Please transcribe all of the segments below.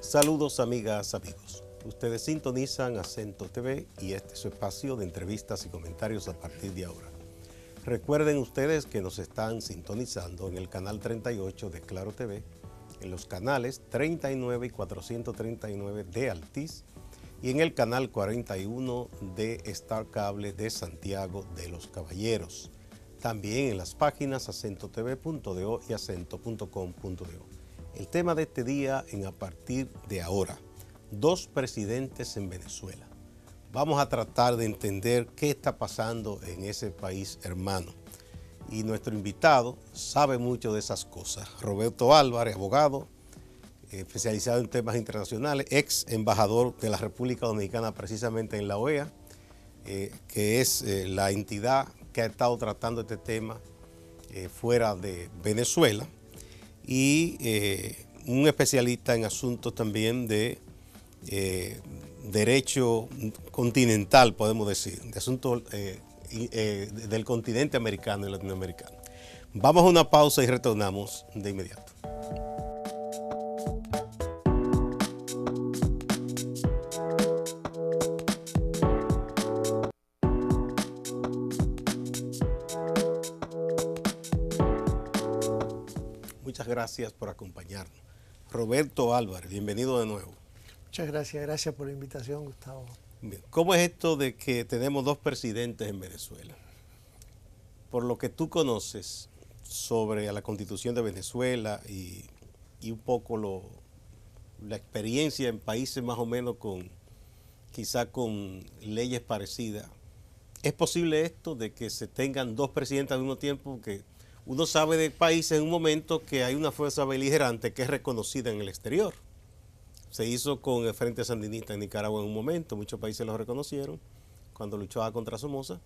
Saludos amigas, amigos. Ustedes sintonizan Acento TV y este es su espacio de entrevistas y comentarios a partir de ahora. Recuerden ustedes que nos están sintonizando en el canal 38 de Claro TV, en los canales 39 y 439 de Altiz y en el canal 41 de Star Cable de Santiago de los Caballeros. También en las páginas acentotv.do y acento.com.do. El tema de este día en a partir de ahora, 2 presidentes en Venezuela. Vamos a tratar de entender qué está pasando en ese país hermano. Y nuestro invitado sabe mucho de esas cosas. Roberto Álvarez, abogado, especializado en temas internacionales, ex embajador de la República Dominicana precisamente en la OEA, que es la entidad que ha estado tratando este tema fuera de Venezuela, y un especialista en asuntos también de derecho continental, podemos decir, de asuntos del continente americano y latinoamericano. Vamos a una pausa y retornamos de inmediato. Muchas gracias por acompañarnos. Roberto Álvarez, bienvenido de nuevo. Muchas gracias por la invitación, Gustavo. Bien. ¿Cómo es esto de que tenemos 2 presidentes en Venezuela? Por lo que tú conoces sobre la Constitución de Venezuela y un poco la experiencia en países más o menos quizá con leyes parecidas, ¿es posible esto de que se tengan 2 presidentes al mismo tiempo? Que uno sabe de países en un momento que hay una fuerza beligerante que es reconocida en el exterior. Se hizo con el Frente Sandinista en Nicaragua en un momento, muchos países lo reconocieron cuando luchaba contra Somoza,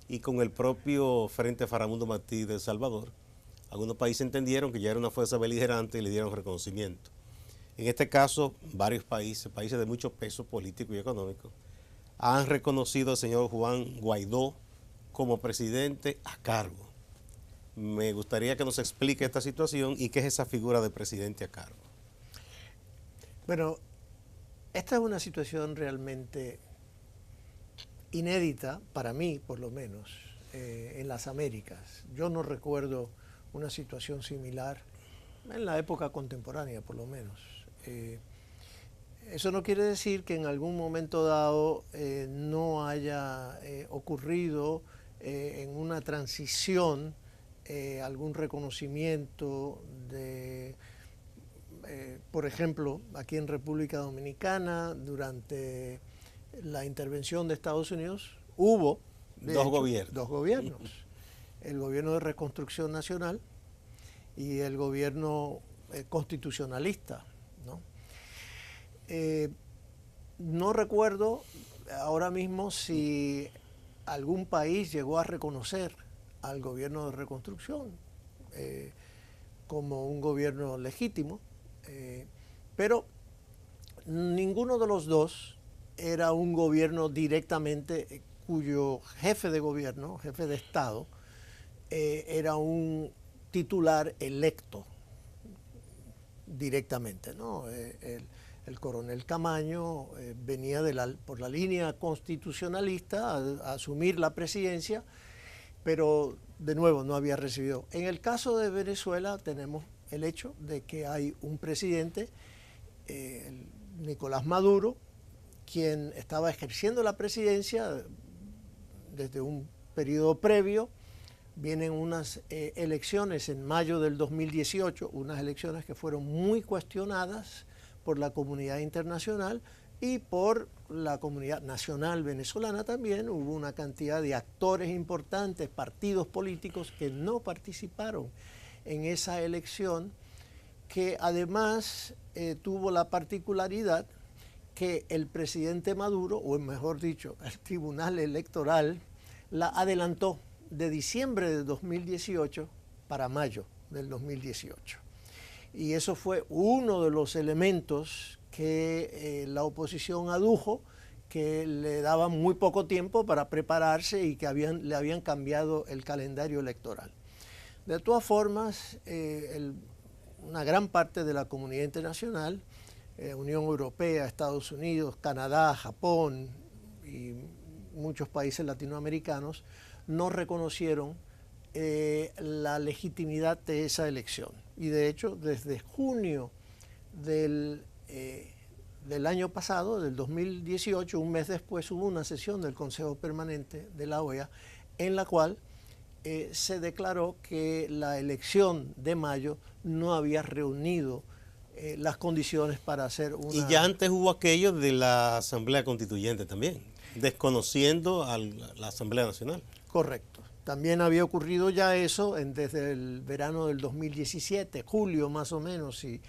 y con el propio Frente Faramundo Martí de El Salvador. Algunos países entendieron que ya era una fuerza beligerante y le dieron reconocimiento. En este caso, varios países de mucho peso político y económico, han reconocido al señor Juan Guaidó como presidente a cargo. Me gustaría que nos explique esta situación y qué es esa figura de presidente a cargo. Bueno, esta es una situación realmente inédita, para mí por lo menos, en las Américas. Yo no recuerdo una situación similar en la época contemporánea, por lo menos. Eso no quiere decir que en algún momento dado no haya ocurrido en una transición algún reconocimiento de... por ejemplo, aquí en República Dominicana, durante la intervención de Estados Unidos, hubo dos gobiernos. El gobierno de Reconstrucción Nacional y el gobierno constitucionalista, ¿no? No recuerdo ahora mismo si algún país llegó a reconocer al gobierno de Reconstrucción como un gobierno legítimo, pero ninguno de los dos era un gobierno directamente cuyo jefe de gobierno, jefe de Estado, era un titular electo directamente, ¿no? El coronel Camaño venía por la línea constitucionalista a asumir la presidencia, pero de nuevo no había recibido. En el caso de Venezuela tenemos el hecho de que hay un presidente, Nicolás Maduro, quien estaba ejerciendo la presidencia desde un periodo previo. Vienen unas elecciones en mayo del 2018, unas elecciones que fueron muy cuestionadas por la comunidad internacional y por la comunidad nacional venezolana también. Hubo una cantidad de actores importantes, partidos políticos que no participaron en esa elección, que además tuvo la particularidad que el presidente Maduro, o mejor dicho, el Tribunal Electoral, la adelantó de diciembre de 2018 para mayo del 2018. Y eso fue uno de los elementos que la oposición adujo, que le daban muy poco tiempo para prepararse y que le habían cambiado el calendario electoral. De todas formas, una gran parte de la comunidad internacional Unión Europea, Estados Unidos, Canadá, Japón y muchos países latinoamericanos no reconocieron la legitimidad de esa elección. Y de hecho, desde junio del año pasado, del 2018, un mes después, hubo una sesión del Consejo Permanente de la OEA en la cual se declaró que la elección de mayo no había reunido las condiciones para hacer una... Y ya antes hubo aquello de la Asamblea Constituyente también, desconociendo a la Asamblea Nacional. Correcto. También había ocurrido ya eso desde el verano del 2017, julio más o menos, y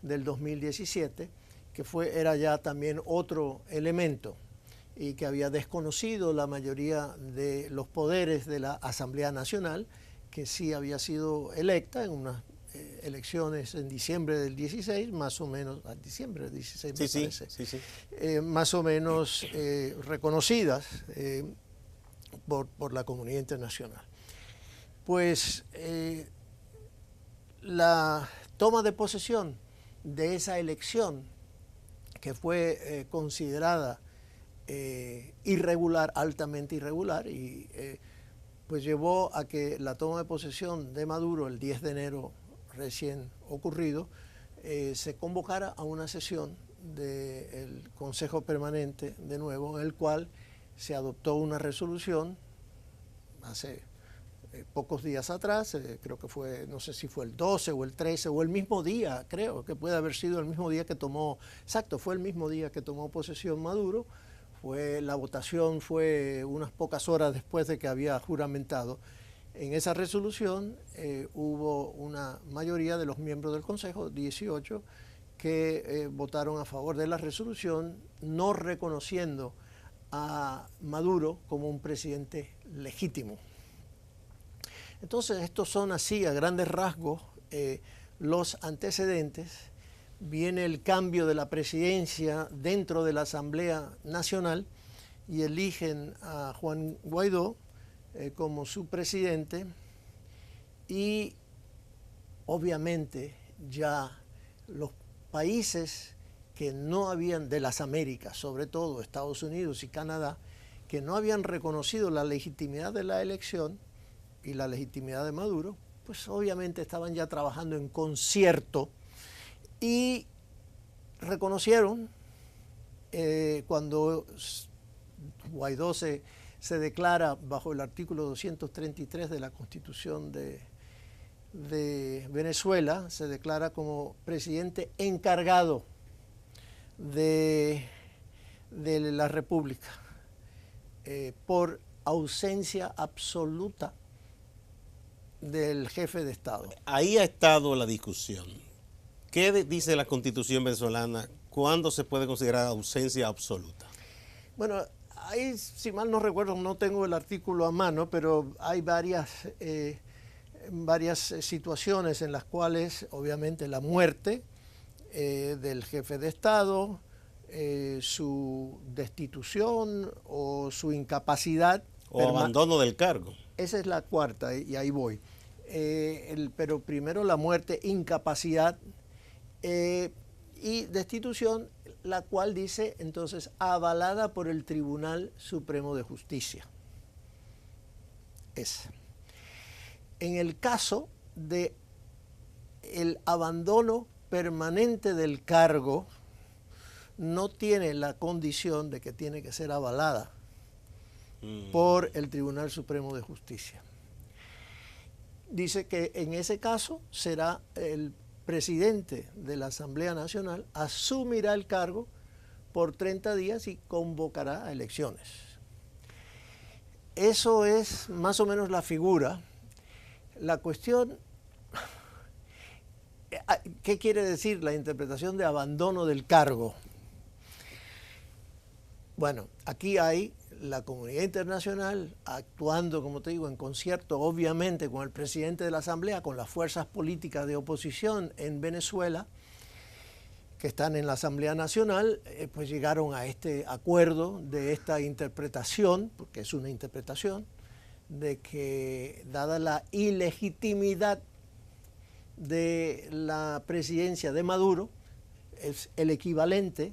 del 2017, que era ya también otro elemento y que había desconocido la mayoría de los poderes de la Asamblea Nacional, que sí había sido electa en unas elecciones en diciembre del 16, más o menos, diciembre del 16 me parece, sí. Más o menos reconocidas por la comunidad internacional. Pues la toma de posesión de esa elección, que fue considerada irregular, altamente irregular, y pues llevó a que la toma de posesión de Maduro el 10 de enero recién ocurrido, se convocara a una sesión del Consejo Permanente de nuevo, en el cual se adoptó una resolución hace pocos días atrás, creo que fue, no sé si fue el 12 o el 13 o el mismo día, creo que puede haber sido el mismo día que tomó, exacto, fue el mismo día que tomó posesión Maduro. La votación fue unas pocas horas después de que había juramentado. En esa resolución hubo una mayoría de los miembros del Consejo, 18, que votaron a favor de la resolución, no reconociendo a Maduro como un presidente legítimo. Entonces, estos son así, a grandes rasgos, los antecedentes. Viene el cambio de la presidencia dentro de la Asamblea Nacional y eligen a Juan Guaidó como su presidente, y obviamente ya los países que no habían, de las Américas, sobre todo Estados Unidos y Canadá, que no habían reconocido la legitimidad de la elección y la legitimidad de Maduro, pues obviamente estaban ya trabajando en concierto y reconocieron cuando Guaidó se declara bajo el artículo 233 de la Constitución de Venezuela, se declara como presidente encargado de la República por ausencia absoluta del jefe de Estado. Ahí ha estado la discusión. ¿Qué dice la Constitución venezolana? ¿Cuándo se puede considerar ausencia absoluta? Bueno, ahí, si mal no recuerdo, no tengo el artículo a mano, pero hay varias situaciones en las cuales, obviamente, la muerte del jefe de Estado, su destitución o su incapacidad. O abandono del cargo. Esa es la cuarta, y ahí voy. Pero primero la muerte, incapacidad y destitución, la cual dice entonces avalada por el Tribunal Supremo de Justicia. En el caso de el abandono permanente del cargo, no tiene la condición de que tiene que ser avalada por el Tribunal Supremo de Justicia. Dice que en ese caso será el presidente de la Asamblea Nacional, asumirá el cargo por 30 días y convocará a elecciones. Eso es más o menos la figura. La cuestión, ¿qué quiere decir la interpretación de abandono del cargo? Bueno, aquí hay la comunidad internacional actuando, como te digo, en concierto, obviamente, con el presidente de la Asamblea, con las fuerzas políticas de oposición en Venezuela, que están en la Asamblea Nacional, pues llegaron a este acuerdo de esta interpretación, porque es una interpretación, de que dada la ilegitimidad de la presidencia de Maduro, es el equivalente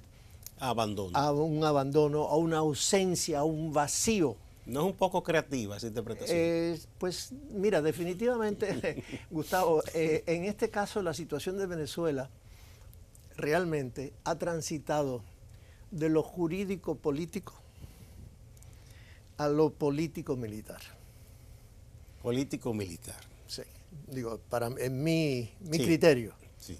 Abandono. a un abandono, a una ausencia, a un vacío. ¿No es un poco creativa esa interpretación? Pues mira, definitivamente, Gustavo, en este caso la situación de Venezuela realmente ha transitado de lo jurídico-político a lo político-militar. Político-militar. Sí, digo, en mi Sí. criterio. Sí.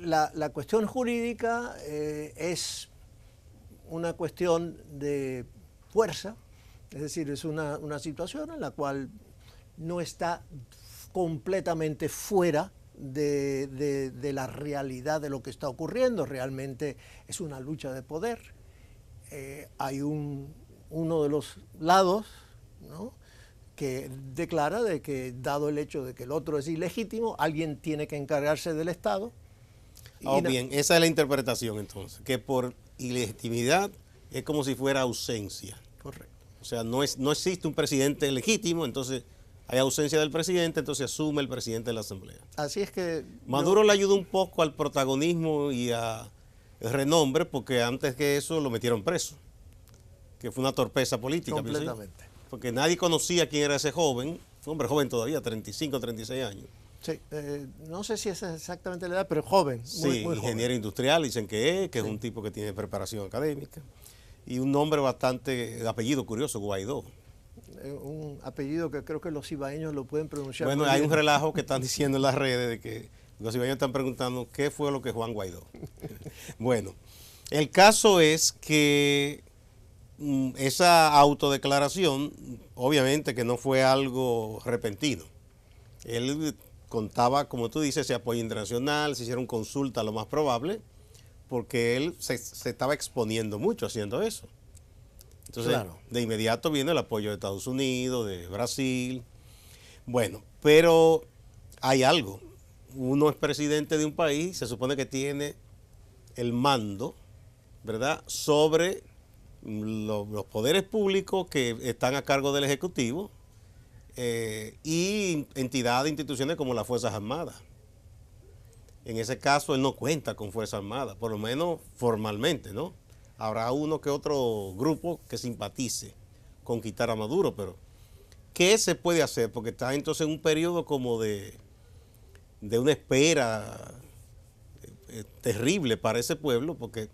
La cuestión jurídica es una cuestión de fuerza, es decir, es una situación en la cual no está completamente fuera de la realidad de lo que está ocurriendo, realmente es una lucha de poder. Hay uno de los lados, ¿no?, que declara de que, dado el hecho de que el otro es ilegítimo, alguien tiene que encargarse del Estado. Bien, esa es la interpretación entonces, que por ilegitimidad es como si fuera ausencia. Correcto. O sea, no existe un presidente legítimo, entonces hay ausencia del presidente, entonces asume el presidente de la Asamblea. Así es que Maduro le ayudó un poco al protagonismo y al renombre, porque antes que eso lo metieron preso, que fue una torpeza política. completamente. Porque nadie conocía quién era ese joven, un hombre joven todavía, 35, 36 años. Sí, no sé si esa es exactamente la edad, pero joven, muy joven. Ingeniero industrial, dicen que es un tipo que tiene preparación académica. Y un nombre bastante, de apellido curioso, Guaidó. Un apellido que creo que los ibaeños lo pueden pronunciar. Bueno, muy hay bien. un relajo que están diciendo en las redes de que los ibaños están preguntando qué fue lo que Juan Guaidó. Bueno, el caso es que esa autodeclaración, obviamente que no fue algo repentino. Él contaba, como tú dices, ese apoyo internacional, se hicieron consultas, lo más probable, porque él se estaba exponiendo mucho haciendo eso. Entonces, Claro. de inmediato viene el apoyo de Estados Unidos, de Brasil. Bueno, pero hay algo. Uno es presidente de un país, se supone que tiene el mando, ¿verdad?, sobre los poderes públicos que están a cargo del Ejecutivo y entidades, instituciones como las Fuerzas Armadas. En ese caso, él no cuenta con Fuerzas Armadas, por lo menos formalmente, ¿no? Habrá uno que otro grupo que simpatice con quitar a Maduro, pero ¿qué se puede hacer? Porque está entonces en un periodo como de una espera terrible para ese pueblo, porque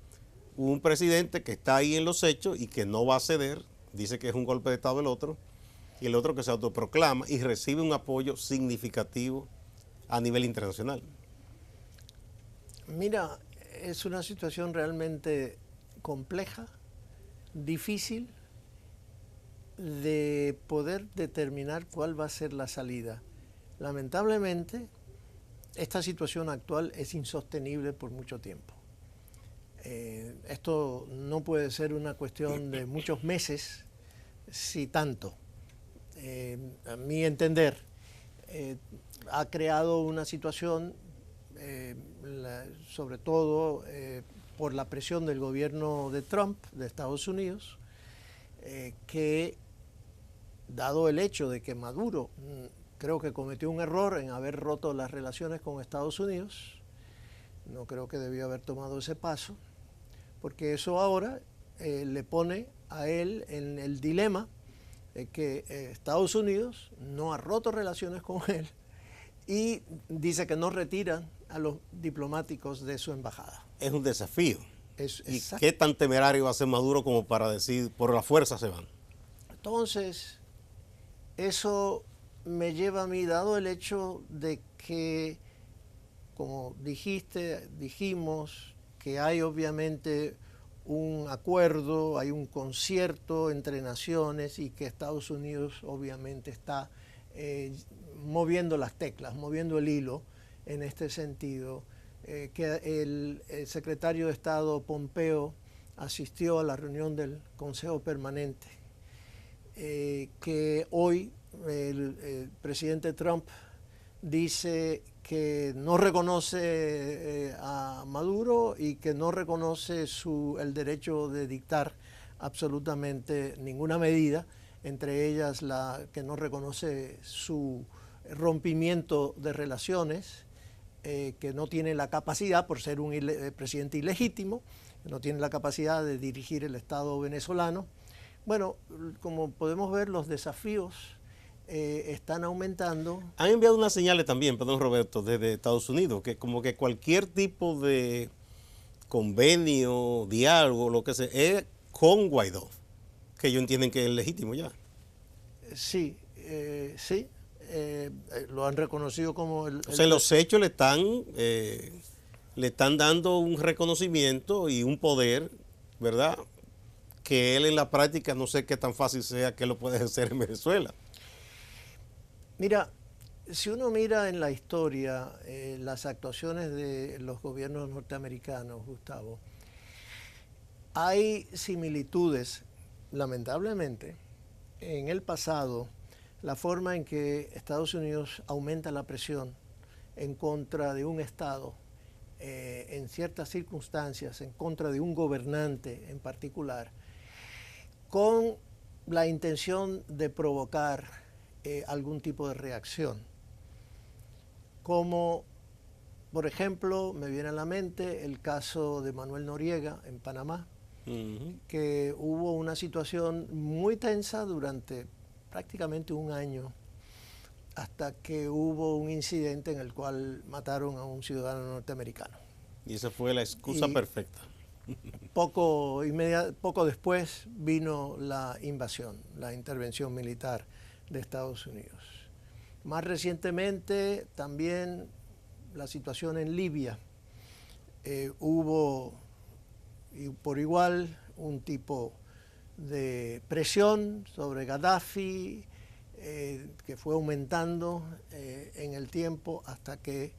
un presidente que está ahí en los hechos y que no va a ceder, dice que es un golpe de Estado el otro, y el otro que se autoproclama y recibe un apoyo significativo a nivel internacional. Mira, es una situación realmente compleja, difícil de poder determinar cuál va a ser la salida. Lamentablemente, esta situación actual es insostenible por mucho tiempo. Esto no puede ser una cuestión de muchos meses, si tanto. A mi entender, ha creado una situación, sobre todo por la presión del gobierno de Trump, de Estados Unidos, que, dado el hecho de que Maduro creo que cometió un error en haber roto las relaciones con Estados Unidos, no creo que debió haber tomado ese paso, porque eso ahora le pone a él en el dilema de que Estados Unidos no ha roto relaciones con él y dice que no retiran a los diplomáticos de su embajada. Es un desafío. ¿Y Exacto. qué tan temerario va a ser Maduro como para decir, por la fuerza se van? Entonces, eso me lleva a mí, dado el hecho de que, como dijimos, que hay obviamente un acuerdo, hay un concierto entre naciones y que Estados Unidos obviamente está moviendo las teclas, moviendo el hilo en este sentido, que el secretario de Estado Pompeo asistió a la reunión del Consejo Permanente, que hoy el presidente Trump dice que no reconoce a Maduro y que no reconoce el derecho de dictar absolutamente ninguna medida, entre ellas la que no reconoce su rompimiento de relaciones que no tiene la capacidad, por ser un presidente ilegítimo, que no tiene la capacidad de dirigir el Estado venezolano. Bueno, como podemos ver, los desafíos están aumentando. Han enviado unas señales también, perdón Roberto, desde Estados Unidos, que como que cualquier tipo de convenio, diálogo, lo que sea, es con Guaidó, que ellos entienden que es legítimo ya. Sí, sí, lo han reconocido como o sea, los hechos le están dando un reconocimiento y un poder, ¿verdad? Que él en la práctica no sé qué tan fácil sea que lo pueda ejercer en Venezuela. Mira, si uno mira en la historia las actuaciones de los gobiernos norteamericanos, Gustavo, hay similitudes, lamentablemente, en el pasado, la forma en que Estados Unidos aumenta la presión en contra de un Estado, en ciertas circunstancias, en contra de un gobernante en particular, con la intención de provocar algún tipo de reacción. Como, por ejemplo, me viene a la mente el caso de Manuel Noriega en Panamá, que hubo una situación muy tensa durante prácticamente un año, hasta que hubo un incidente en el cual mataron a un ciudadano norteamericano. Y esa fue la excusa perfecta. Poco después vino la invasión, la intervención militar de Estados Unidos. Más recientemente también la situación en Libia. Hubo por igual un tipo de presión sobre Gaddafi que fue aumentando en el tiempo hasta que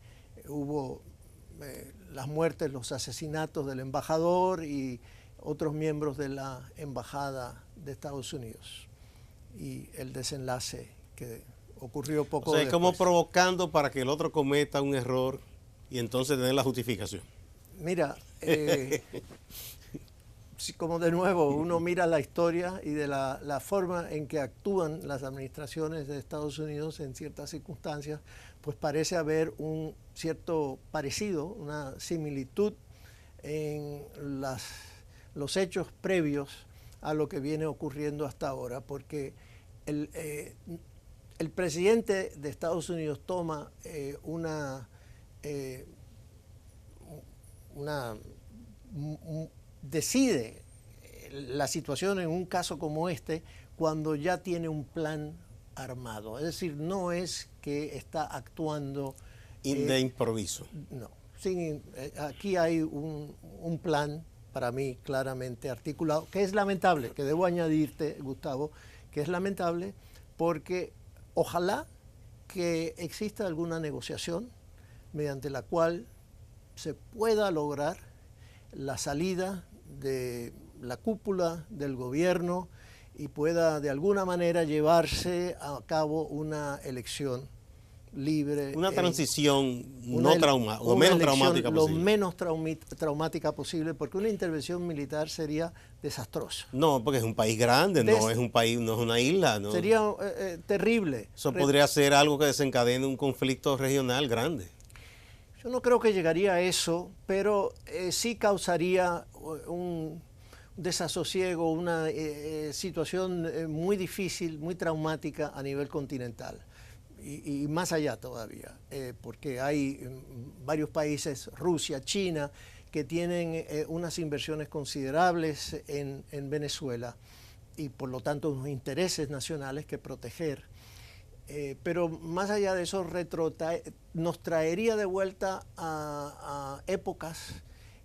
hubo las muertes, los asesinatos del embajador y otros miembros de la embajada de Estados Unidos y el desenlace que ocurrió poco después. O sea, como provocando para que el otro cometa un error y entonces tener la justificación. Mira, como de nuevo uno mira la historia y de la forma en que actúan las administraciones de Estados Unidos en ciertas circunstancias, pues parece haber un cierto parecido, una similitud en los hechos previos a lo que viene ocurriendo hasta ahora, porque el presidente de Estados Unidos toma decide la situación en un caso como este cuando ya tiene un plan armado. Es decir, no es que está actuando de improviso. No. Aquí hay un plan, para mí, claramente articulado, que es lamentable, que debo añadirte, Gustavo, que es lamentable porque ojalá que exista alguna negociación mediante la cual se pueda lograr la salida de la cúpula del gobierno y pueda de alguna manera llevarse a cabo una elección libre. Una transición lo menos traumática posible. Lo menos traumática posible, porque una intervención militar sería desastrosa. No, porque es un país grande, no es un país, no es una isla. ¿no? Sería terrible. Eso podría ser algo que desencadene un conflicto regional grande. Yo no creo que llegaría a eso, pero sí causaría un desasosiego, una situación muy difícil, muy traumática a nivel continental. Y más allá todavía, porque hay varios países, Rusia, China, que tienen unas inversiones considerables en Venezuela y por lo tanto unos intereses nacionales que proteger. Pero más allá de eso, nos traería de vuelta a épocas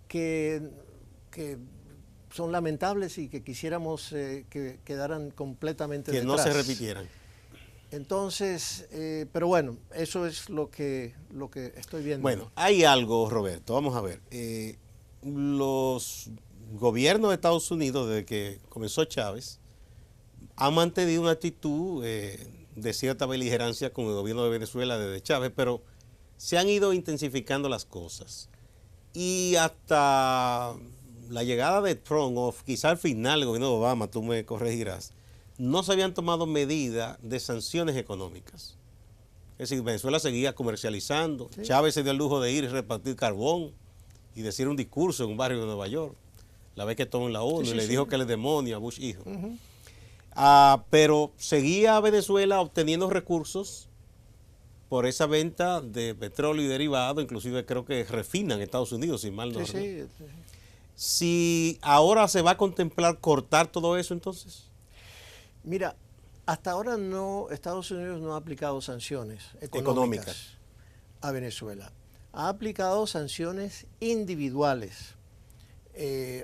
que son lamentables y que quisiéramos que quedaran completamente detrás. Que no se repitieran. Entonces, pero bueno, eso es lo que estoy viendo. Bueno, hay algo, Roberto, vamos a ver. Los gobiernos de Estados Unidos, desde que comenzó Chávez, han mantenido una actitud de cierta beligerancia con el gobierno de Venezuela desde Chávez, pero se han ido intensificando las cosas. Y hasta la llegada de Trump, o quizá al final del gobierno de Obama, tú me corregirás, no se habían tomado medidas de sanciones económicas Es decir, Venezuela seguía comercializando. Sí. Chávez se dio el lujo de ir y repartir carbón y decir un discurso en un barrio de Nueva York, la vez que estuvo en la ONU, Sí, y sí, le sí. dijo que él es demonio a Bush hijo. Ujú. Pero seguía Venezuela obteniendo recursos por esa venta de petróleo y derivados, inclusive creo que refinan en Estados Unidos, si mal no Sí, recuerdo. sí. Si ahora se va a contemplar cortar todo eso, entonces. Mira, hasta ahora Estados Unidos no ha aplicado sanciones económicas Económicas. a Venezuela. Ha aplicado sanciones individuales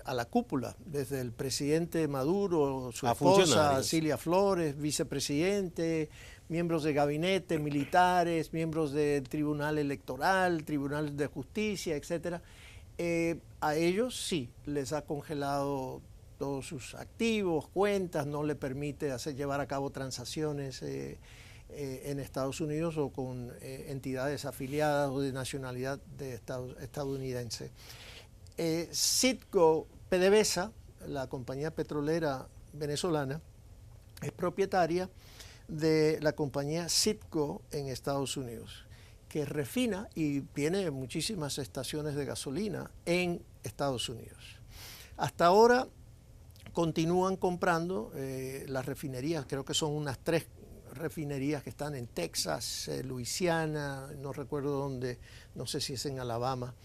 a la cúpula, desde el presidente Maduro, su A esposa, funcionarios. Cilia Flores, vicepresidente, miembros de gabinete, militares, miembros del Tribunal Electoral, Tribunal de Justicia, etcétera. A ellos sí, les ha congelado todos sus activos, cuentas, no le permite llevar a cabo transacciones en Estados Unidos o con entidades afiliadas o de nacionalidad estadounidense. Citgo PDVSA, la compañía petrolera venezolana, es propietaria de la compañía Citgo en Estados Unidos, que refina y tiene muchísimas estaciones de gasolina en Estados Unidos. Hasta ahora continúan comprando las refinerías, creo que son unas 3 refinerías que están en Texas, Luisiana, no recuerdo dónde, no sé si es en Alabama.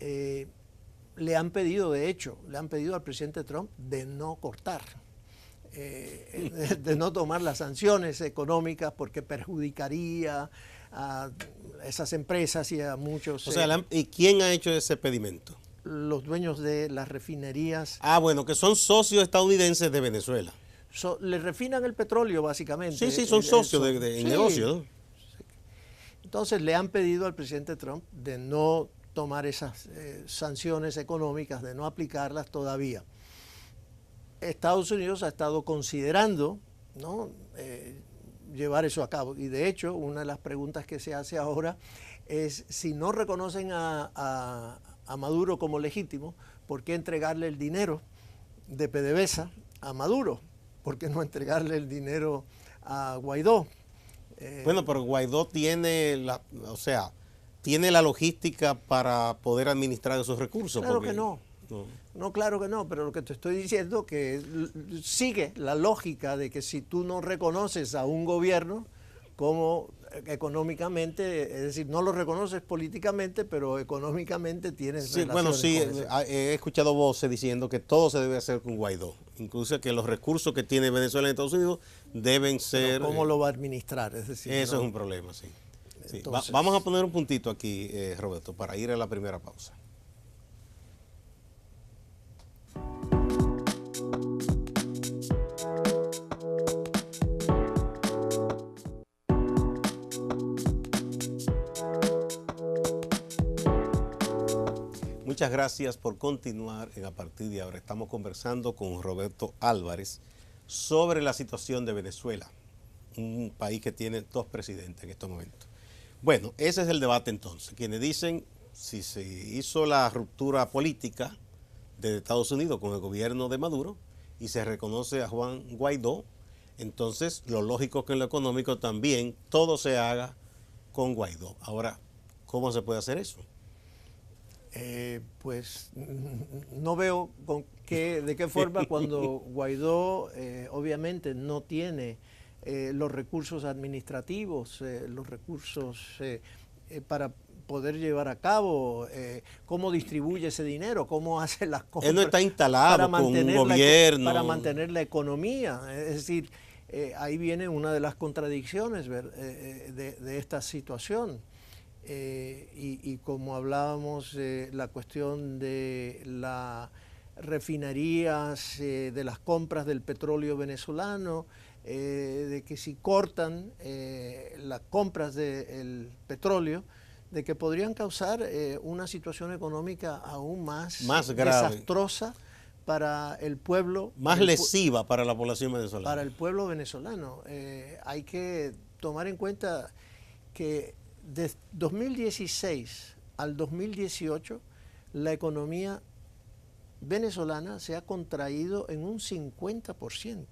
Le han pedido al presidente Trump de no cortar, de no tomar las sanciones económicas porque perjudicaría a esas empresas y a muchos... O sea, ¿y quién ha hecho ese pedimento? Los dueños de las refinerías. Bueno, que son socios estadounidenses de Venezuela. Le refinan el petróleo, básicamente. Sí, son socios en negocio, ¿no? Entonces le han pedido al presidente Trump de no tomar esas sanciones económicas, de no aplicarlas todavía. Estados Unidos ha estado considerando, ¿no?, llevar eso a cabo. Y de hecho, una de las preguntas que se hace ahora es, si no reconocen a Maduro como legítimo, ¿por qué entregarle el dinero de PDVSA a Maduro? ¿Por qué no entregarle el dinero a Guaidó? Bueno, pero Guaidó tiene tiene la logística para poder administrar esos recursos. Claro que no. No, claro que no, pero lo que te estoy diciendo que sigue la lógica de que si tú no reconoces a un gobierno como económicamente, es decir, no lo reconoces políticamente, pero económicamente tienes relaciones. Bueno, sí, con ese. He escuchado voces diciendo que todo se debe hacer con Guaidó, incluso que los recursos que tiene Venezuela en Estados Unidos deben ser... ¿Cómo lo va a administrar? Es decir, eso ¿no? es un problema, sí. Entonces, vamos a poner un puntito aquí, Roberto, para ir a la primera pausa. Muchas gracias por continuar A Partir de Ahora. Estamos conversando con Roberto Álvarez sobre la situación de Venezuela, un país que tiene 2 presidentes en estos momentos. Bueno, ese es el debate entonces. Quienes dicen, si se hizo la ruptura política de Estados Unidos con el gobierno de Maduro y se reconoce a Juan Guaidó, entonces lo lógico es que en lo económico también todo se haga con Guaidó. Ahora, ¿cómo se puede hacer eso? Pues no veo de qué forma cuando Guaidó obviamente no tiene los recursos administrativos, los recursos para poder llevar a cabo, cómo distribuye ese dinero, cómo hace las cosas. Él no está instalado con un gobierno. Para mantener la economía. Es decir, ahí viene una de las contradicciones de esta situación. Y como hablábamos, la cuestión de las refinerías, de las compras del petróleo venezolano, de que si cortan las compras del petróleo, de que podrían causar una situación económica aún más grave, desastrosa para el pueblo. Más lesiva para la población venezolana. Para el pueblo venezolano. Hay que tomar en cuenta que de 2016 al 2018 la economía venezolana se ha contraído en un 50%.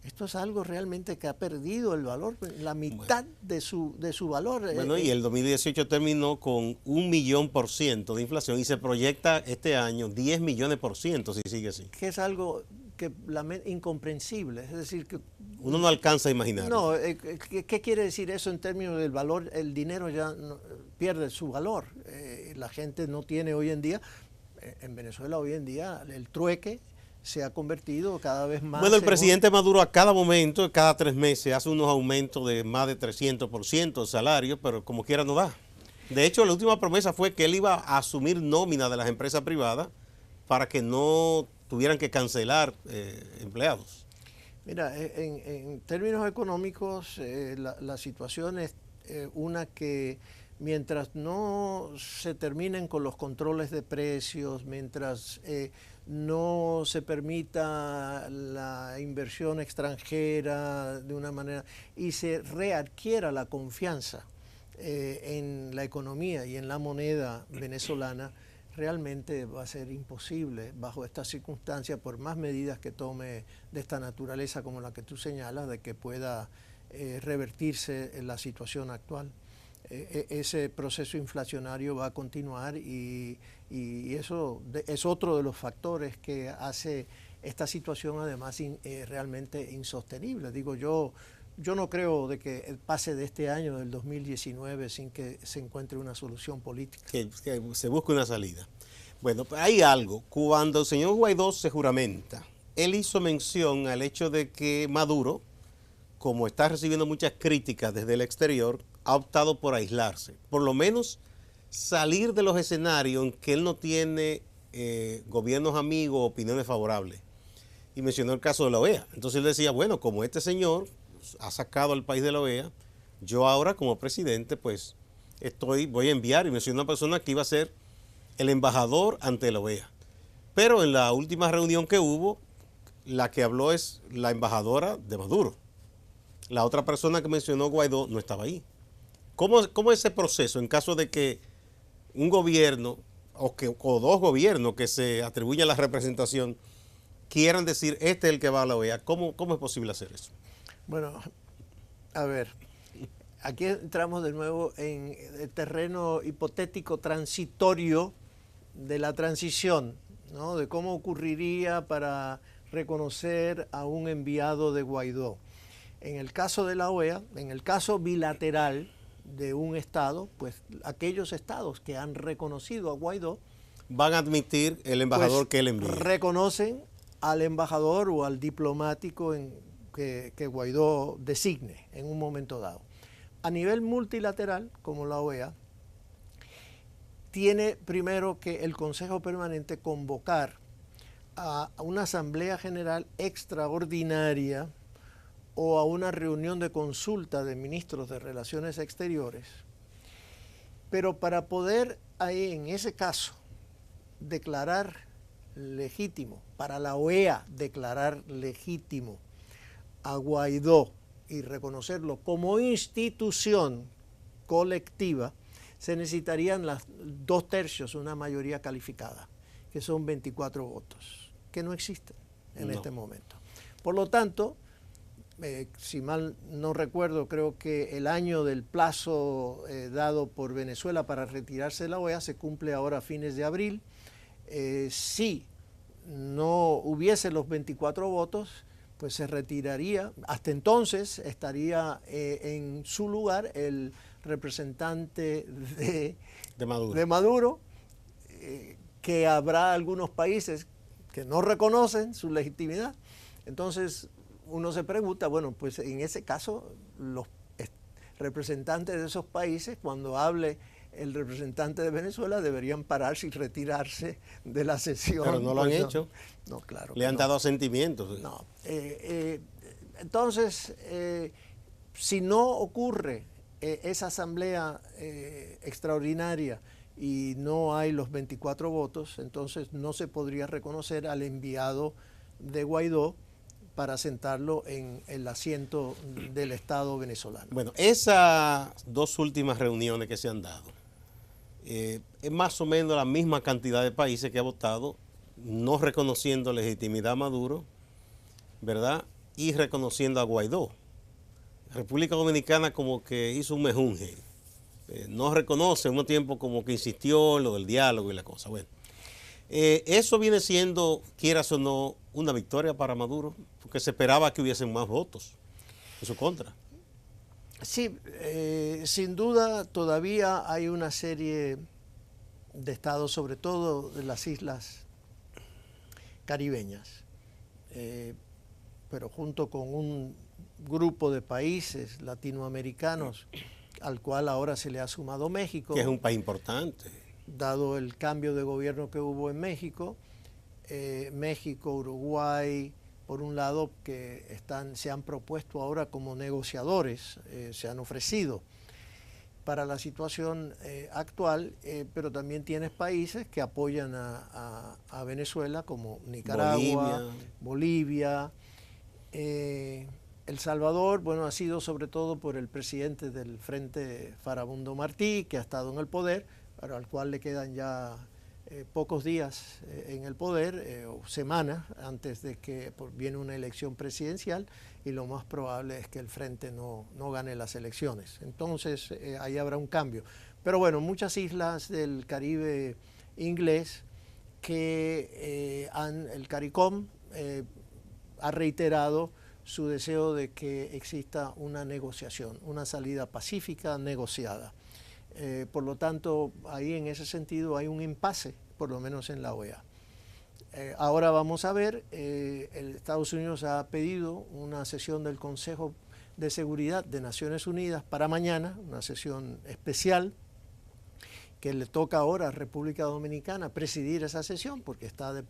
Esto es algo realmente que ha perdido el valor, la mitad de su valor. Bueno, y el 2018 terminó con 1.000.000% de inflación y se proyecta este año 10 millones por ciento si sigue así. Que es algo que incomprensible, es decir, que uno no alcanza a imaginar. No, ¿qué quiere decir eso en términos del valor? El dinero ya pierde su valor. La gente no tiene hoy en día, en Venezuela hoy en día, el trueque se ha convertido cada vez más. Bueno, el presidente Maduro a cada momento, cada 3 meses, hace unos aumentos de más de 300% de salario, pero como quiera no da. De hecho, la última promesa fue que él iba a asumir nómina de las empresas privadas para que no tuvieran que cancelar empleados. Mira, en términos económicos, la situación es una que mientras no se terminen con los controles de precios, mientras no se permita la inversión extranjera de una manera y se readquiera la confianza en la economía y en la moneda venezolana, realmente va a ser imposible bajo estas circunstancias, por más medidas que tome de esta naturaleza como la que tú señalas, de que pueda revertirse en la situación actual. Ese proceso inflacionario va a continuar y eso es otro de los factores que hace esta situación además realmente insostenible. Digo, yo no creo de que pase de este año, del 2019, sin que se encuentre una solución política. Que se busque una salida. Bueno, hay algo. Cuando el señor Guaidó se juramenta, él hizo mención al hecho de que Maduro, como está recibiendo muchas críticas desde el exterior, ha optado por aislarse. Por lo menos salir de los escenarios en que él no tiene gobiernos amigos, opiniones favorables. Y mencionó el caso de la OEA. Entonces él decía, bueno, como este señor ha sacado al país de la OEA, yo ahora como presidente pues voy a enviar, y mencionó a una persona que iba a ser el embajador ante la OEA. Pero en la última reunión que hubo, la que habló es la embajadora de Maduro. La otra persona que mencionó Guaidó no estaba ahí. ¿Cómo es ese proceso en caso de que un gobierno o dos gobiernos que se atribuyan la representación quieran decir este es el que va a la OEA? ¿Cómo es posible hacer eso? Bueno, a ver, aquí entramos de nuevo en el terreno hipotético transitorio de la transición, ¿no? De cómo ocurriría para reconocer a un enviado de Guaidó. En el caso de la OEA, en el caso bilateral de un Estado, pues aquellos estados que han reconocido a Guaidó van a admitir el embajador pues, que él envía. Reconocen al embajador o al diplomático que Guaidó designe en un momento dado. A nivel multilateral, como la OEA, tiene primero que el Consejo Permanente convocar a una Asamblea General extraordinaria o a una reunión de consulta de ministros de Relaciones Exteriores, pero para poder ahí en ese caso declarar legítimo, para la OEA declarar legítimo a Guaidó y reconocerlo como institución colectiva, se necesitarían las 2/3, una mayoría calificada, que son 24 votos, que no existen en este momento. Por lo tanto, si mal no recuerdo, creo que el año del plazo dado por Venezuela para retirarse de la OEA se cumple ahora a fines de abril. Si no hubiese los 24 votos, pues se retiraría. Hasta entonces estaría en su lugar el representante de Maduro, que habrá algunos países que no reconocen su legitimidad. Entonces uno se pregunta, bueno, pues en ese caso los representantes de esos países, cuando hable el representante de Venezuela, deberían pararse y retirarse de la sesión. Pero no lo han hecho. No, claro. Le han dado asentimientos. No. Entonces, si no ocurre esa asamblea extraordinaria y no hay los 24 votos, entonces no se podría reconocer al enviado de Guaidó para sentarlo en el asiento del Estado venezolano. Bueno, esas dos últimas reuniones que se han dado, es más o menos la misma cantidad de países que ha votado, no reconociendo legitimidad a Maduro, ¿verdad? y reconociendo a Guaidó. República Dominicana como que hizo un mejunje. No reconoce, al mismo tiempo como que insistió en lo del diálogo y la cosa. Bueno, eso viene siendo, quieras o no, una victoria para Maduro, porque se esperaba que hubiesen más votos en su contra. Sí, sin duda todavía hay una serie de estados, sobre todo de las islas caribeñas, pero junto con un grupo de países latinoamericanos al cual ahora se le ha sumado México. Que es un país importante. Dado el cambio de gobierno que hubo en México, México, Uruguay, por un lado, que se han propuesto ahora como negociadores, se han ofrecido para la situación actual, pero también tienes países que apoyan a Venezuela, como Nicaragua, Bolivia. El Salvador, bueno, ha sido sobre todo por el presidente del Frente Farabundo Martí, que ha estado en el poder, pero al cual le quedan ya pocos días en el poder, o semanas antes de que viene una elección presidencial, y lo más probable es que el Frente no gane las elecciones. Entonces ahí habrá un cambio. Pero bueno, muchas islas del Caribe inglés que el CARICOM ha reiterado su deseo de que exista una negociación, una salida pacífica negociada. Por lo tanto, ahí en ese sentido hay un impasse, por lo menos en la OEA. Ahora vamos a ver, Estados Unidos ha pedido una sesión del Consejo de Seguridad de Naciones Unidas para mañana, una sesión especial, que le toca ahora a República Dominicana presidir esa sesión, porque está de